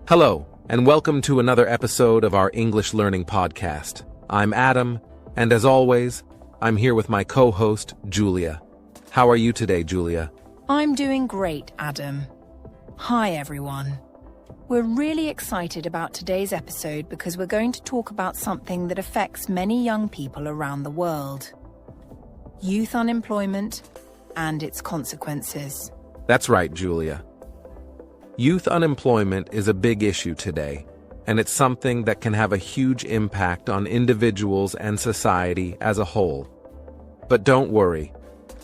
Hello, and welcome to another episode of our English Learning Podcast. I'm Adam, and as always, I'm here with my co-host, Julia. How are you today, Julia? I'm doing great, Adam. Hi, everyone. We're really excited about today's episode because we're going to talk about something that affects many young people around the world. Youth unemployment and its consequences. That's right, Julia. Youth unemployment is a big issue today, and it's something that can have a huge impact on individuals and society as a whole. But don't worry,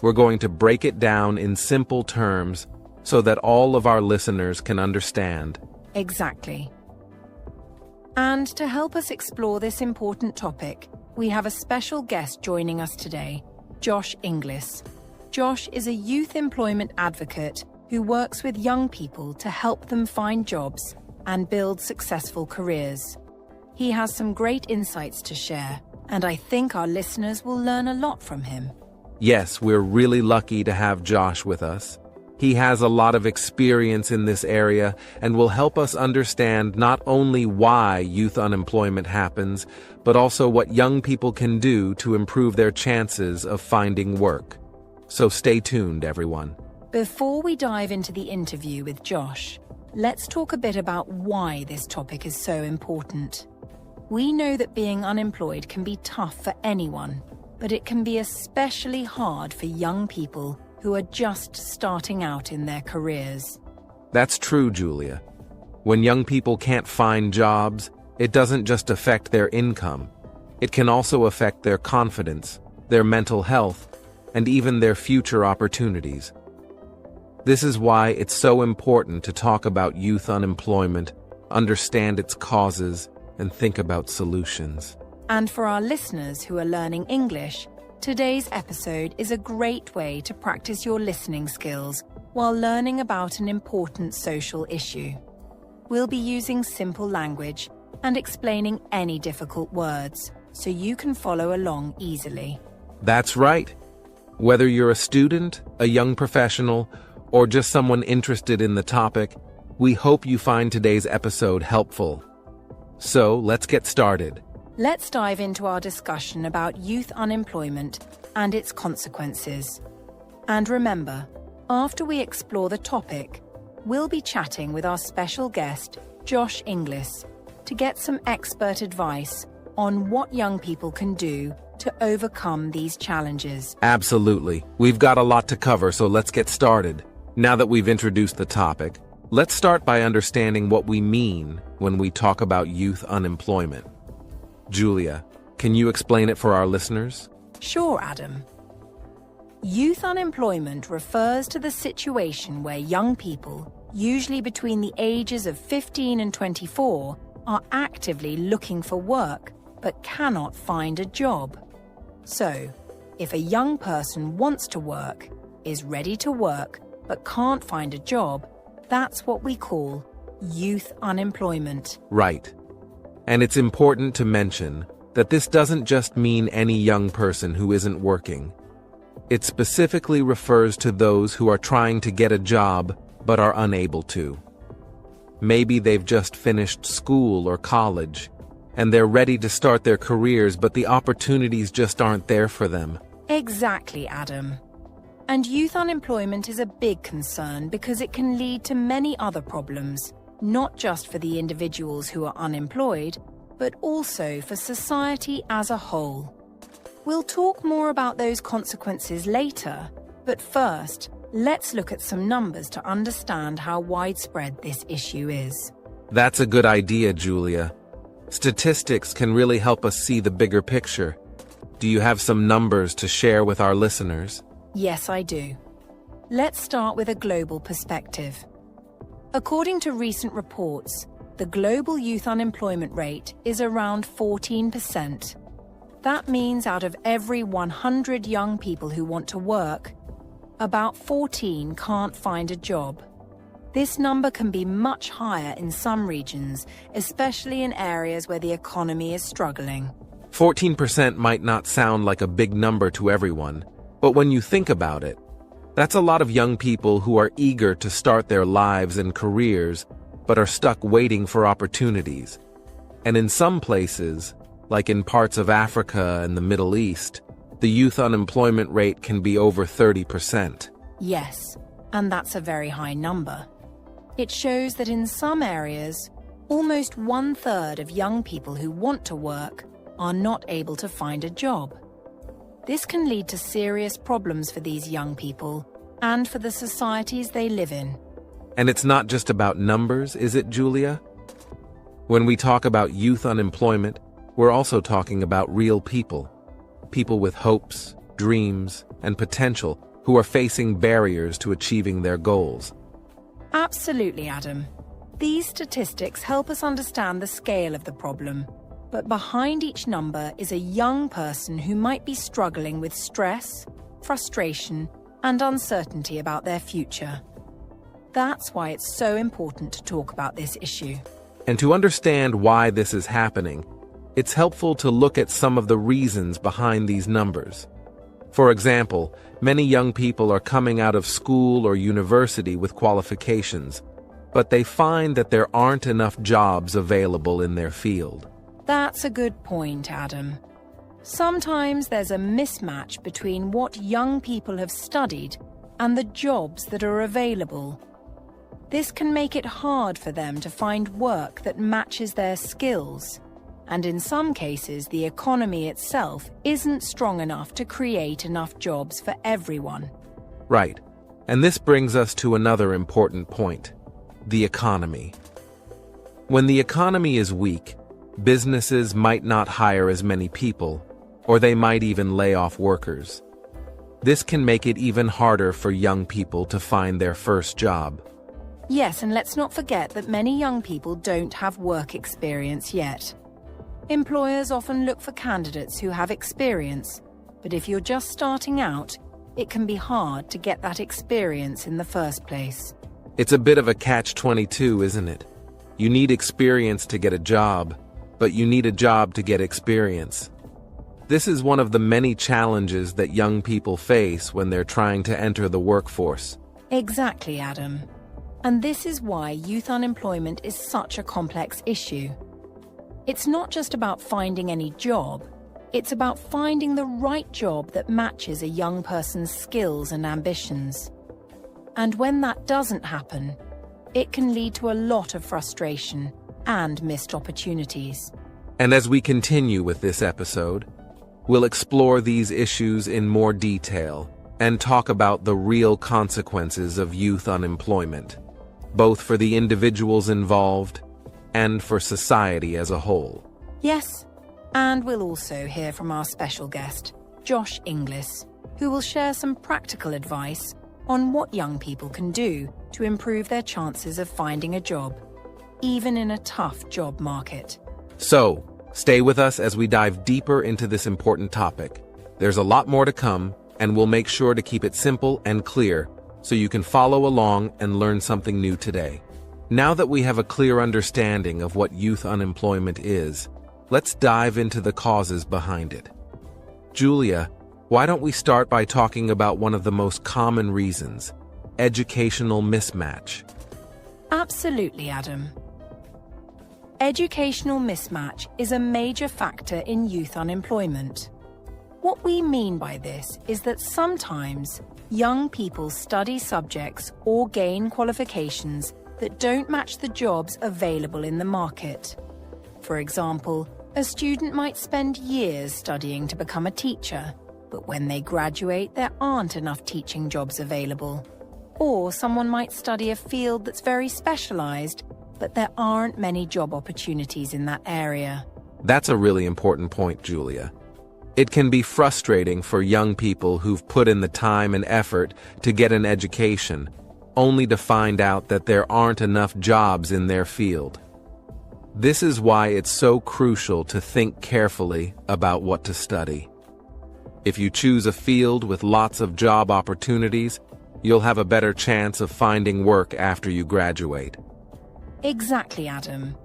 we're going to break it down in simple terms so that all of our listeners can understand. Exactly. And to help us explore this important topic, we have a special guest joining us today, Josh Inglis. Josh is a youth employment advocate who works with young people to help them find jobs and build successful careers. He has some great insights to share, and I think our listeners will learn a lot from him. Yes, we're really lucky to have Josh with us. He has a lot of experience in this area and will help us understand not only why youth unemployment happens, but also what young people can do to improve their chances of finding work. So stay tuned, everyone. Before we dive into the interview with Josh, let's talk a bit about why this topic is so important. We know that being unemployed can be tough for anyone, but it can be especially hard for young people who are just starting out in their careers. That's true, Julia. When young people can't find jobs, it doesn't just affect their income. It can also affect their confidence, their mental health, and even their future opportunities. This is why it's so important to talk about youth unemployment, understand its causes, and think about solutions. And for our listeners who are learning English, today's episode is a great way to practice your listening skills while learning about an important social issue. We'll be using simple language and explaining any difficult words, so you can follow along easily. That's right. Whether you're a student, a young professional, or just someone interested in the topic, we hope you find today's episode helpful. So, let's get started. Let's dive into our discussion about youth unemployment and its consequences. And remember, after we explore the topic, we'll be chatting with our special guest, Josh Inglis, to get some expert advice on what young people can do to overcome these challenges. Absolutely. We've got a lot to cover, so let's get started. Now that we've introduced the topic, let's start by understanding what we mean when we talk about youth unemployment. Julia, can you explain it for our listeners? Sure, Adam. Youth unemployment refers to the situation where young people, usually between the ages of 15 and 24, are actively looking for work but cannot find a job. So, if a young person wants to work, is ready to work, but can't find a job, that's what we call youth unemployment. Right. And it's important to mention that this doesn't just mean any young person who isn't working. It specifically refers to those who are trying to get a job but are unable to. Maybe they've just finished school or college, and they're ready to start their careers, but the opportunities just aren't there for them. Exactly, Adam. And youth unemployment is a big concern because it can lead to many other problems, not just for the individuals who are unemployed, but also for society as a whole. We'll talk more about those consequences later, but first, let's look at some numbers to understand how widespread this issue is. That's a good idea, Julia. Statistics can really help us see the bigger picture. Do you have some numbers to share with our listeners? Yes, I do. Let's start with a global perspective. According to recent reports, the global youth unemployment rate is around 14%. That means out of every 100 young people who want to work, about 14 can't find a job. This number can be much higher in some regions, especially in areas where the economy is struggling. 14% might not sound like a big number to everyone, but when you think about it, that's a lot of young people who are eager to start their lives and careers, but are stuck waiting for opportunities. And in some places, like in parts of Africa and the Middle East, the youth unemployment rate can be over 30%. Yes, and that's a very high number. It shows that in some areas, almost 1/3 of young people who want to work are not able to find a job. This can lead to serious problems for these young people and for the societies they live in. And it's not just about numbers, is it, Julia? When we talk about youth unemployment, we're also talking about real people. People with hopes, dreams, and potential who are facing barriers to achieving their goals. Absolutely, Adam. These statistics help us understand the scale of the problem. But behind each number is a young person who might be struggling with stress, frustration, and uncertainty about their future. That's why it's so important to talk about this issue. And to understand why this is happening, it's helpful to look at some of the reasons behind these numbers. For example, many young people are coming out of school or university with qualifications, but they find that there aren't enough jobs available in their field. That's a good point, Adam. Sometimes there's a mismatch between what young people have studied and the jobs that are available. This can make it hard for them to find work that matches their skills. And in some cases, the economy itself isn't strong enough to create enough jobs for everyone. Right. And this brings us to another important point: the economy. When the economy is weak, businesses might not hire as many people, or they might even lay off workers. This can make it even harder for young people to find their first job. Yes, and let's not forget that many young people don't have work experience yet. Employers often look for candidates who have experience, but if you're just starting out, it can be hard to get that experience in the first place. It's a bit of a catch-22, isn't it? You need experience to get a job, but you need a job to get experience. This is one of the many challenges that young people face when they're trying to enter the workforce. Exactly, Adam. And this is why youth unemployment is such a complex issue. It's not just about finding any job, it's about finding the right job that matches a young person's skills and ambitions. And when that doesn't happen, it can lead to a lot of frustration and missed opportunities. And as we continue with this episode, we'll explore these issues in more detail and talk about the real consequences of youth unemployment, both for the individuals involved and for society as a whole. Yes, and we'll also hear from our special guest, Josh Inglis, who will share some practical advice on what young people can do to improve their chances of finding a job, even in a tough job market. So, stay with us as we dive deeper into this important topic. There's a lot more to come, and we'll make sure to keep it simple and clear so you can follow along and learn something new today. Now that we have a clear understanding of what youth unemployment is, let's dive into the causes behind it. Julia, why don't we start by talking about one of the most common reasons: educational mismatch? Absolutely, Adam. Educational mismatch is a major factor in youth unemployment. What we mean by this is that sometimes young people study subjects or gain qualifications that don't match the jobs available in the market. For example, a student might spend years studying to become a teacher, but when they graduate, there aren't enough teaching jobs available. Or someone might study a field that's very specialized, but there aren't many job opportunities in that area. That's a really important point, Julia. It can be frustrating for young people who've put in the time and effort to get an education, only to find out that there aren't enough jobs in their field. This is why it's so crucial to think carefully about what to study. If you choose a field with lots of job opportunities, you'll have a better chance of finding work after you graduate. Exactly, Adam.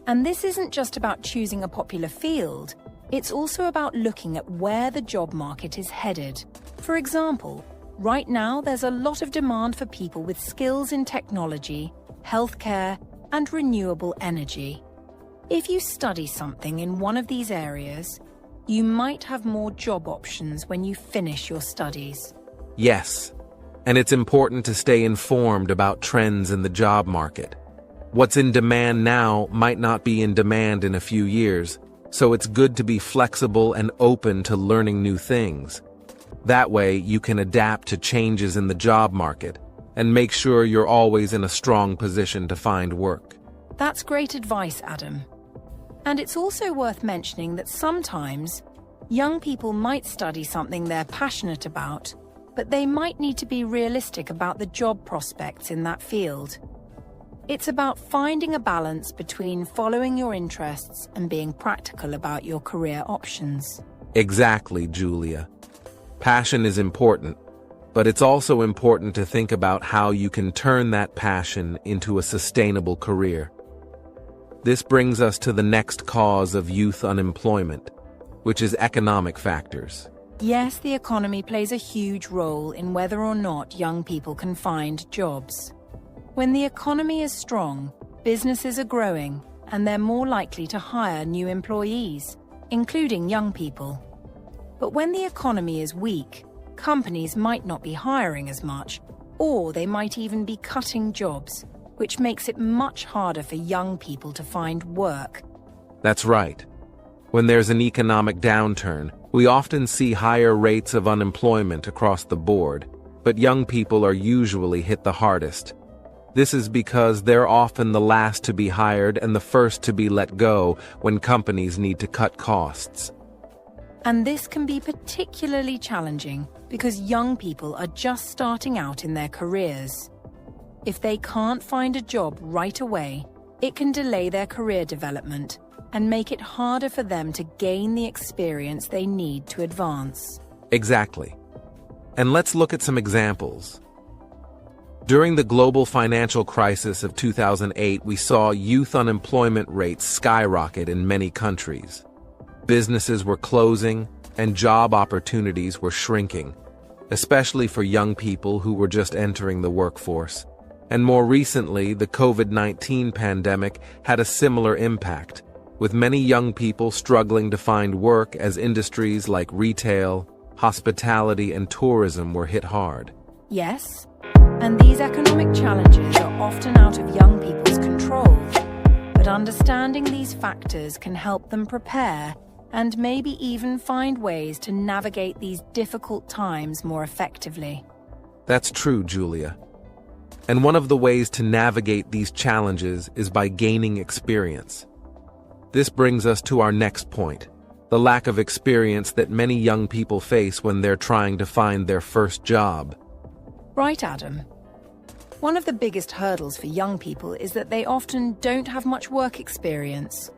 And this isn't just about choosing a popular field, it's also about looking at where the job market is headed. For example, right now there's a lot of demand for people with skills in technology, healthcare, and renewable energy. If you study something in one of these areas, you might have more job options when you finish your studies. Yes, and it's important to stay informed about trends in the job market. What's in demand now might not be in demand in a few years, so it's good to be flexible and open to learning new things. That way, you can adapt to changes in the job market and make sure you're always in a strong position to find work. That's great advice, Adam. And it's also worth mentioning that sometimes young people might study something they're passionate about, but they might need to be realistic about the job prospects in that field. It's about finding a balance between following your interests and being practical about your career options. Exactly, Julia. Passion is important, but it's also important to think about how you can turn that passion into a sustainable career. This brings us to the next cause of youth unemployment, which is economic factors. Yes, the economy plays a huge role in whether or not young people can find jobs. When the economy is strong, businesses are growing, and they're more likely to hire new employees, including young people. But when the economy is weak, companies might not be hiring as much, or they might even be cutting jobs, which makes it much harder for young people to find work. That's right. When there's an economic downturn, we often see higher rates of unemployment across the board, but young people are usually hit the hardest. This is because they're often the last to be hired and the first to be let go when companies need to cut costs. And this can be particularly challenging because young people are just starting out in their careers. If they can't find a job right away, it can delay their career development and make it harder for them to gain the experience they need to advance. Exactly. And let's look at some examples. During the global financial crisis of 2008, we saw youth unemployment rates skyrocket in many countries. Businesses were closing and job opportunities were shrinking, especially for young people who were just entering the workforce. And more recently, the COVID-19 pandemic had a similar impact, with many young people struggling to find work as industries like retail, hospitality, and tourism were hit hard. Yes, and these economic challenges are often out of young people's control. But understanding these factors can help them prepare and maybe even find ways to navigate these difficult times more effectively. That's true, Julia. And one of the ways to navigate these challenges is by gaining experience. This brings us to our next point, the lack of experience that many young people face when they're trying to find their first job. Right, Adam. One of the biggest hurdles for young people is that they often don't have much work experience.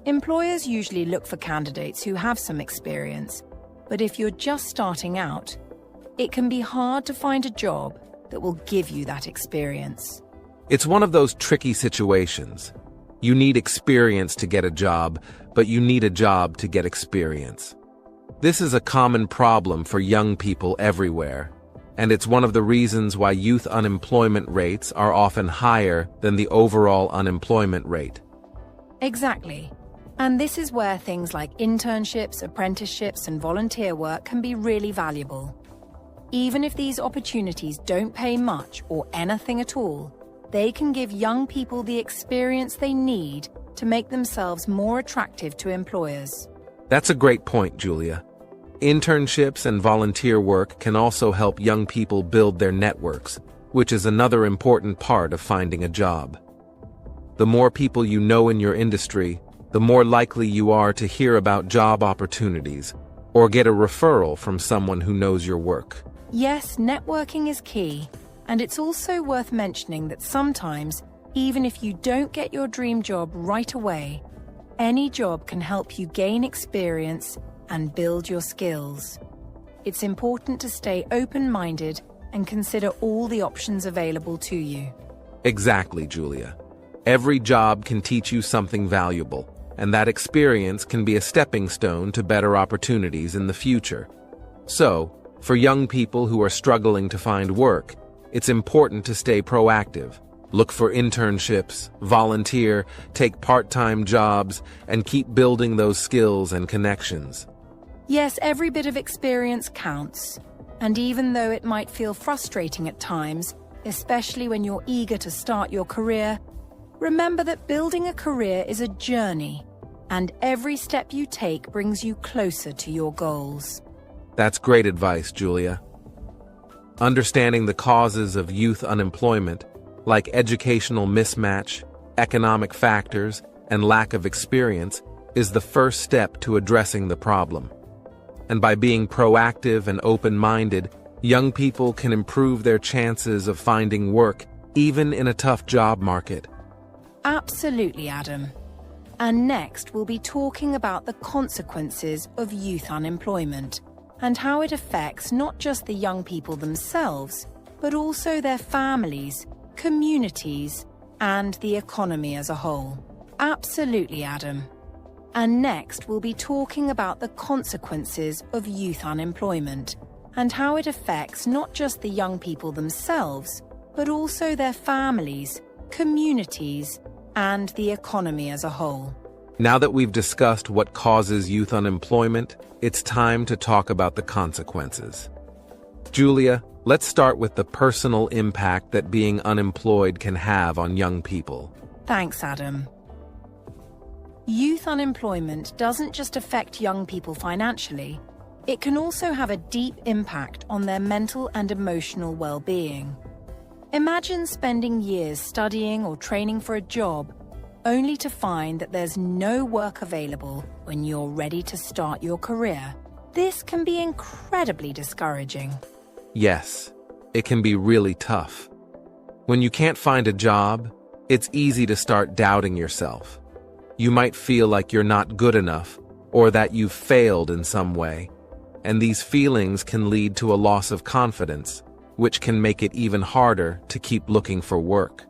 Employers usually look for candidates who have some experience, but if you're just starting out, it can be hard to find a job that will give you that experience. It's one of those tricky situations. You need experience to get a job, but you need a job to get experience. This is a common problem for young people everywhere, and it's one of the reasons why youth unemployment rates are often higher than the overall unemployment rate. Exactly. And this is where things like internships, apprenticeships, and volunteer work can be really valuable. Even if these opportunities don't pay much or anything at all, they can give young people the experience they need to make themselves more attractive to employers. That's a great point, Julia. Internships and volunteer work can also help young people build their networks, which is another important part of finding a job. The more people you know in your industry, the more likely you are to hear about job opportunities or get a referral from someone who knows your work. Yes, networking is key, and it's also worth mentioning that sometimes, even if you don't get your dream job right away, any job can help you gain experience and build your skills. It's important to stay open-minded and consider all the options available to you. Exactly, Julia. Every job can teach you something valuable, and that experience can be a stepping stone to better opportunities in the future. So, for young people who are struggling to find work, it's important to stay proactive, Look for internships, volunteer, take part-time jobs, and keep building those skills and connections. Yes, every bit of experience counts. And even though it might feel frustrating at times, especially when you're eager to start your career, remember that building a career is a journey, and every step you take brings you closer to your goals. That's great advice, Julia. Understanding the causes of youth unemployment, like educational mismatch, economic factors, and lack of experience, is the first step to addressing the problem. And by being proactive and open-minded, young people can improve their chances of finding work, even in a tough job market. Absolutely, Adam. And next, we'll be talking about the consequences of youth unemployment and how it affects not just the young people themselves, but also their families, communities, and the economy as a whole. Absolutely, Adam. And next, we'll be talking about the consequences of youth unemployment and how it affects not just the young people themselves, but also their families, communities, and the economy as a whole. Now that we've discussed what causes youth unemployment, it's time to talk about the consequences. Julia, let's start with the personal impact that being unemployed can have on young people. Thanks, Adam. Youth unemployment doesn't just affect young people financially, it can also have a deep impact on their mental and emotional well-being. Imagine spending years studying or training for a job, only to find that there's no work available when you're ready to start your career. This can be incredibly discouraging. Yes, it can be really tough. When you can't find a job, it's easy to start doubting yourself. You might feel like you're not good enough or that you've failed in some way, and these feelings can lead to a loss of confidence, which can make it even harder to keep looking for work.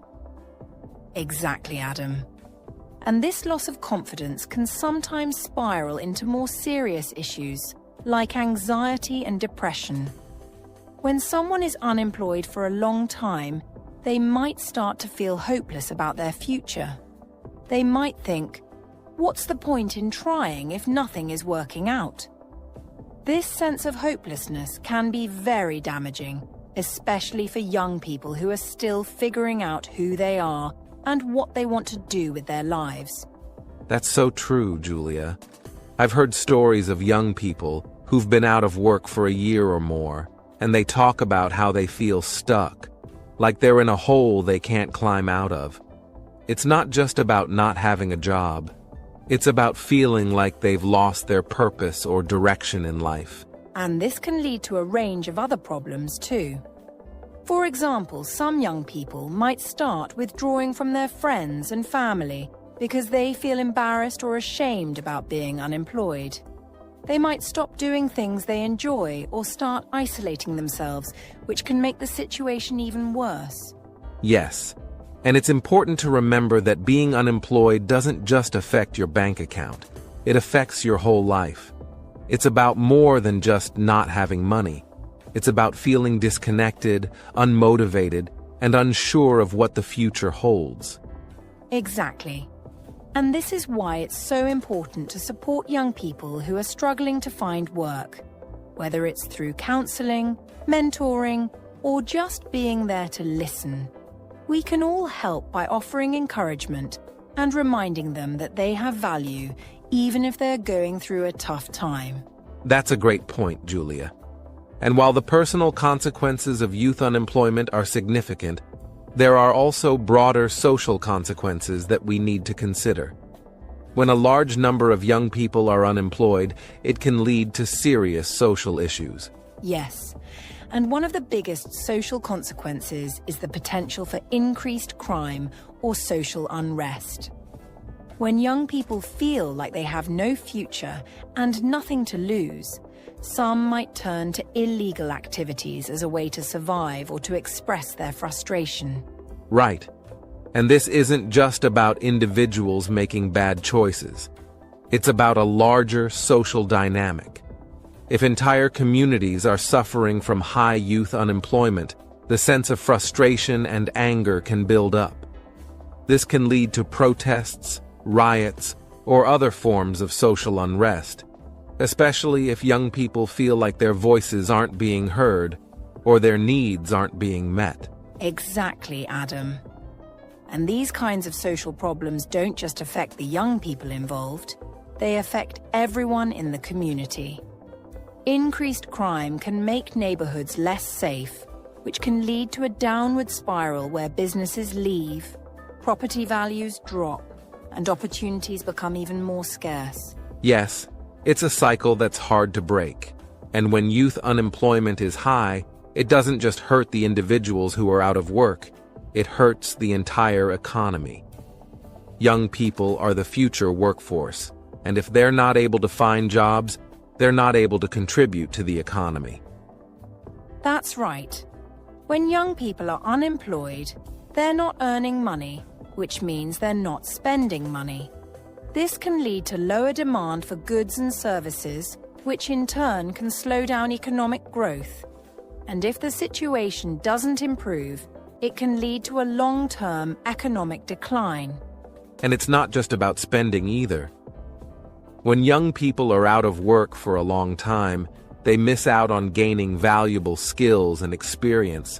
Exactly, Adam. And this loss of confidence can sometimes spiral into more serious issues, like anxiety and depression. When someone is unemployed for a long time, they might start to feel hopeless about their future. They might think, what's the point in trying if nothing is working out? This sense of hopelessness can be very damaging, especially for young people who are still figuring out who they are and what they want to do with their lives. That's so true, Julia. I've heard stories of young people who've been out of work for a year or more, and they talk about how they feel stuck, like they're in a hole they can't climb out of. It's not just about not having a job. It's about feeling like they've lost their purpose or direction in life. And this can lead to a range of other problems too. For example, some young people might start withdrawing from their friends and family because they feel embarrassed or ashamed about being unemployed. They might stop doing things they enjoy or start isolating themselves, which can make the situation even worse. Yes, and it's important to remember that being unemployed doesn't just affect your bank account. It affects your whole life. It's about more than just not having money. It's about feeling disconnected, unmotivated, and unsure of what the future holds. Exactly. And this is why it's so important to support young people who are struggling to find work, whether it's through counseling, mentoring, or just being there to listen. We can all help by offering encouragement and reminding them that they have value, even if they're going through a tough time. That's a great point, Julia. And while the personal consequences of youth unemployment are significant, there are also broader social consequences that we need to consider. When a large number of young people are unemployed, it can lead to serious social issues. Yes, and one of the biggest social consequences is the potential for increased crime or social unrest. When young people feel like they have no future and nothing to lose, some might turn to illegal activities as a way to survive or to express their frustration. Right. And this isn't just about individuals making bad choices. It's about a larger social dynamic. If entire communities are suffering from high youth unemployment, the sense of frustration and anger can build up. This can lead to protests, riots, or other forms of social unrest, especially if young people feel like their voices aren't being heard or their needs aren't being met. Exactly, Adam. And these kinds of social problems don't just affect the young people involved, they affect everyone in the community. Increased crime can make neighborhoods less safe, which can lead to a downward spiral where businesses leave, property values drop, and opportunities become even more scarce. Yes, it's a cycle that's hard to break. And when youth unemployment is high, it doesn't just hurt the individuals who are out of work, it hurts the entire economy. Young people are the future workforce, and if they're not able to find jobs, they're not able to contribute to the economy. That's right. When young people are unemployed, they're not earning money, which means they're not spending money. This can lead to lower demand for goods and services, which in turn can slow down economic growth. And if the situation doesn't improve, it can lead to a long-term economic decline. And it's not just about spending either. When young people are out of work for a long time, they miss out on gaining valuable skills and experience.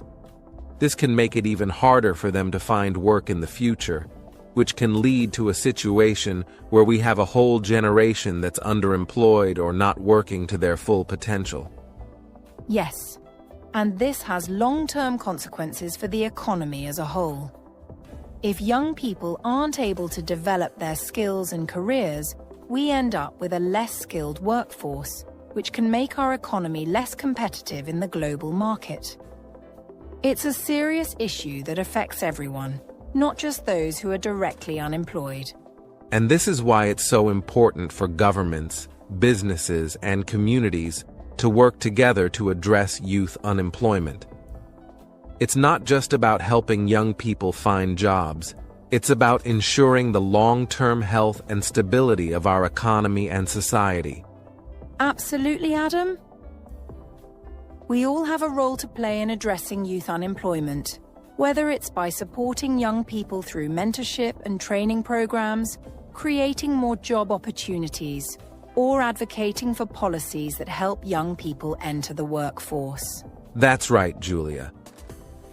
This can make it even harder for them to find work in the future, which can lead to a situation where we have a whole generation that's underemployed or not working to their full potential. Yes, and this has long-term consequences for the economy as a whole. If young people aren't able to develop their skills and careers, we end up with a less skilled workforce, which can make our economy less competitive in the global market. It's a serious issue that affects everyone, not just those who are directly unemployed. And this is why it's so important for governments, businesses, and communities to work together to address youth unemployment. It's not just about helping young people find jobs. It's about ensuring the long-term health and stability of our economy and society. Absolutely, Adam. We all have a role to play in addressing youth unemployment, whether it's by supporting young people through mentorship and training programs, creating more job opportunities, or advocating for policies that help young people enter the workforce. That's right, Julia.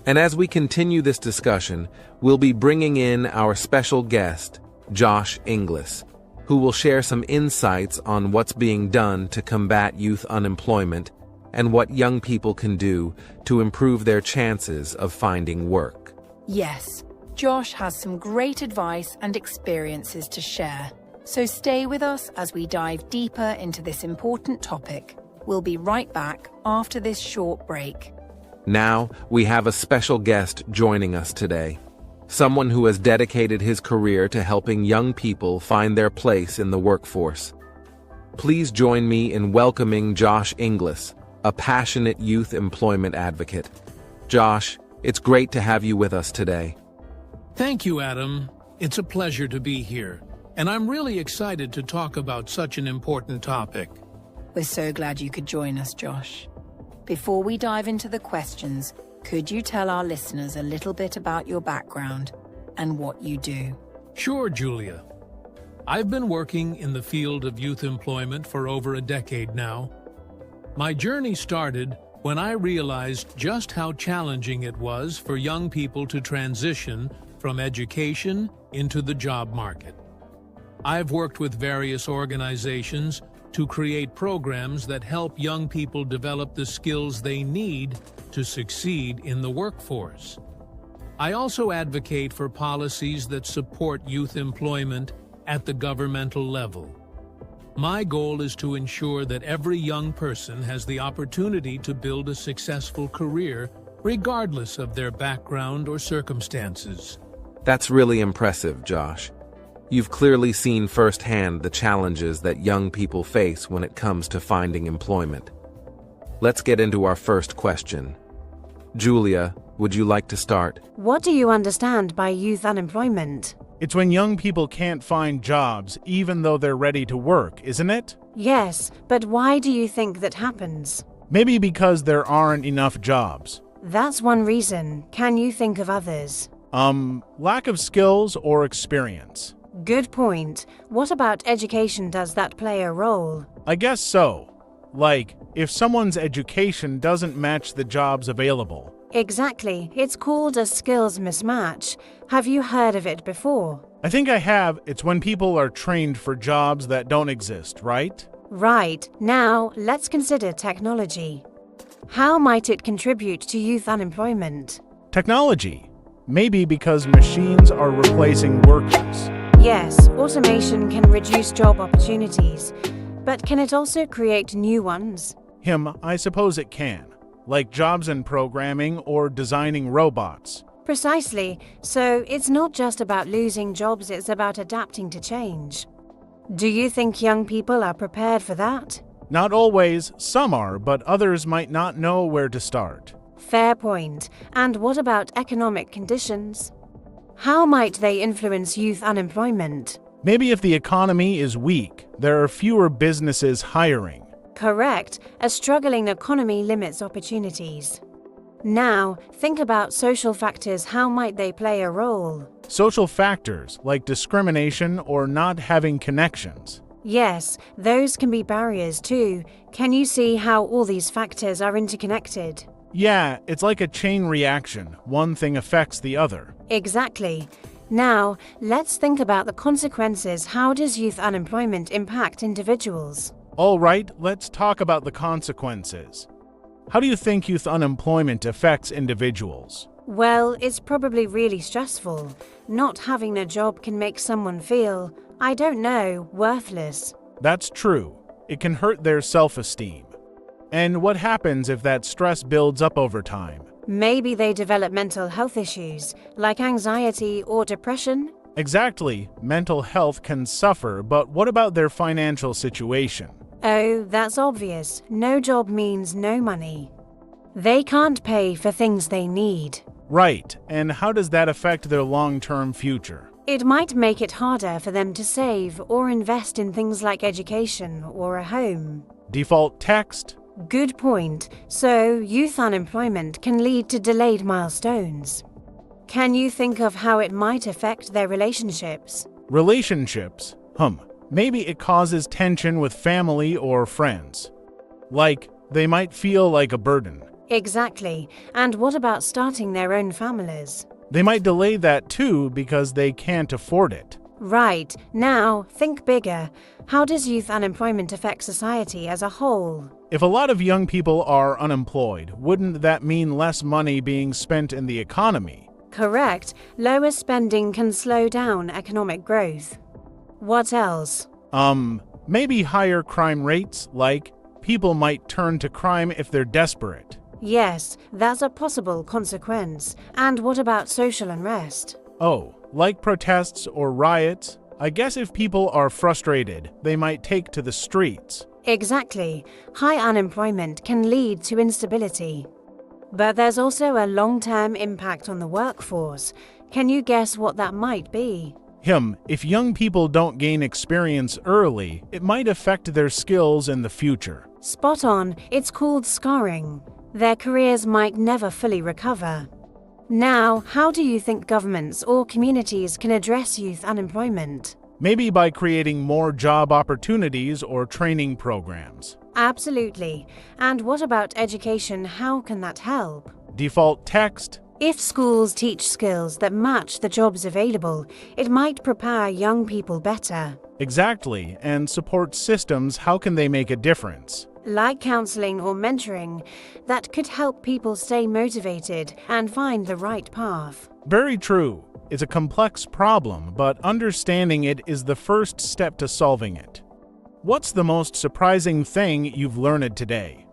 And as we continue this discussion, we'll be bringing in our special guest, Josh Inglis, who will share some insights on what's being done to combat youth unemployment and what young people can do to improve their chances of finding work. Yes, Josh has some great advice and experiences to share. So stay with us as we dive deeper into this important topic. We'll be right back after this short break. Now, we have a special guest joining us today. Someone who has dedicated his career to helping young people find their place in the workforce. Please join me in welcoming Josh Inglis, a passionate youth employment advocate. Josh, it's great to have you with us today. Thank you, Adam. It's a pleasure to be here, and I'm really excited to talk about such an important topic. We're so glad you could join us, Josh. Before we dive into the questions, could you tell our listeners a little bit about your background and what you do? Sure, Julia. I've been working in the field of youth employment for over a decade now. My journey started when I realized just how challenging it was for young people to transition from education into the job market. I've worked with various organizations to create programs that help young people develop the skills they need to succeed in the workforce. I also advocate for policies that support youth employment at the governmental level. My goal is to ensure that every young person has the opportunity to build a successful career, regardless of their background or circumstances. That's really impressive, Josh. You've clearly seen firsthand the challenges that young people face when it comes to finding employment. Let's get into our first question. Julia, would you like to start? What do you understand by youth unemployment? It's when young people can't find jobs even though they're ready to work, isn't it? Yes, but why do you think that happens? Maybe because there aren't enough jobs. That's one reason. Can you think of others? Lack of skills or experience. Good point. What about education? Does that play a role? I guess so. Like, if someone's education doesn't match the jobs available. Exactly. It's called a skills mismatch. Have you heard of it before? I think I have. It's when people are trained for jobs that don't exist, right? Right. Now, let's consider technology. How might it contribute to youth unemployment? Technology. Maybe because machines are replacing workers. Yes, automation can reduce job opportunities, but can it also create new ones? I suppose it can. Like jobs in programming or designing robots. Precisely. So it's not just about losing jobs, it's about adapting to change. Do you think young people are prepared for that? Not always, some are, but others might not know where to start. Fair point. And what about economic conditions? How might they influence youth unemployment? Maybe if the economy is weak, there are fewer businesses hiring. Correct. A struggling economy limits opportunities. Now, think about social factors. How might they play a role? Social factors like discrimination or not having connections. Yes, those can be barriers too. Can you see how all these factors are interconnected? Yeah, it's like a chain reaction. One thing affects the other. Exactly. Now, let's think about the consequences. How does youth unemployment impact individuals? All right, let's talk about the consequences. How do you think youth unemployment affects individuals? Well, it's probably really stressful. Not having a job can make someone feel, I don't know, worthless. That's true. It can hurt their self-esteem. And what happens if that stress builds up over time? Maybe they develop mental health issues, like anxiety or depression? Exactly. Mental health can suffer, but what about their financial situation? Oh, that's obvious. No job means no money. They can't pay for things they need. Right. And how does that affect their long-term future? It might make it harder for them to save or invest in things like education or a home. Default text? Good point. So, youth unemployment can lead to delayed milestones. Can you think of how it might affect their relationships? Relationships? Maybe it causes tension with family or friends. Like, they might feel like a burden. Exactly. And what about starting their own families? They might delay that too because they can't afford it. Right. Now, think bigger. How does youth unemployment affect society as a whole? If a lot of young people are unemployed, wouldn't that mean less money being spent in the economy? Correct. Lower spending can slow down economic growth. What else? Maybe higher crime rates, like people might turn to crime if they're desperate. Yes, that's a possible consequence. And what about social unrest? Oh, like protests or riots? I guess if people are frustrated, they might take to the streets. Exactly. High unemployment can lead to instability. But there's also a long-term impact on the workforce. Can you guess what that might be? If young people don't gain experience early, it might affect their skills in the future. Spot on. It's called scarring. Their careers might never fully recover. Now, how do you think governments or communities can address youth unemployment? Maybe by creating more job opportunities or training programs. Absolutely. And what about education? How can that help? Default text? If schools teach skills that match the jobs available, it might prepare young people better. Exactly. And support systems, how can they make a difference? Like counseling or mentoring, that could help people stay motivated and find the right path. Very true. It's a complex problem, but understanding it is the first step to solving it. What's the most surprising thing you've learned today?